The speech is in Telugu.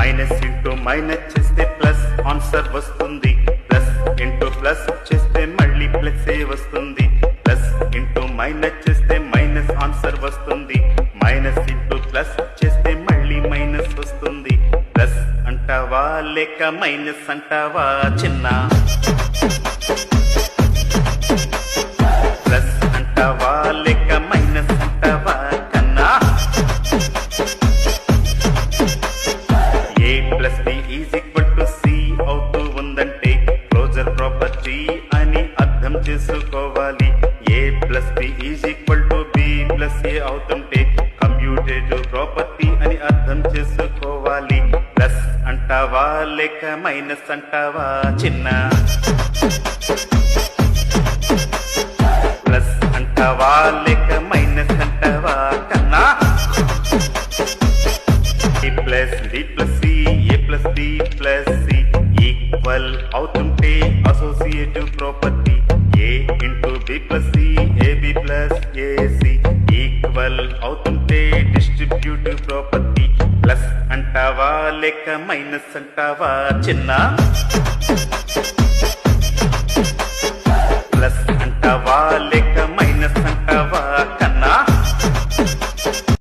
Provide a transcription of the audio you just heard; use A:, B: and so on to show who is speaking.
A: మైనస్ ఇంటూ మైనస్ చేస్తే ప్లస్ ఆన్సర్ వస్తుంది. ప్లస్ ఇంటూ ప్లస్ చేస్తే మళ్ళీ ప్లస్ ఏ వస్తుంది. ప్లస్ ఇంటూ మైనస్ చేస్తే మైనస్ ఆన్సర్ వస్తుంది. మైనస్ ఇంటూ ప్లస్ చేస్తే మళ్ళీ మైనస్ వస్తుంది. ప్లస్ అంటావా లేక మైనస్ అంటావా చిన్న? ప్లస్ అంటావా లేక మైనస్ అంటావా కన్నా? A plus b is equal to c అవుతూ ఉందంటే క్లోజర్ ప్రాపర్టీ అని అర్థం చేసుకోవాలి. A plus b is equal to b plus a అవుతుంటే కమ్యూటేటివ్ ప్రాపర్టీ అని అర్థం చేసుకోవాలి. ప్లస్ అంటావా లేక మైనస్ అంటావా చిన్న? ప్లస్ అంటావా లేక మైనస్ అంటావా కన్నా? A plus b plus c a plus b plus c equal అవుతుంటే associative property. A into b plus c a b plus a c equal అవుతుంటే డిస్ట్రిబ్యూటివ్ ప్రాపర్టీ. ప్లస్ అంటావా లేక మైనస్ అంటావా చిన్న? ప్లస్ అంటావా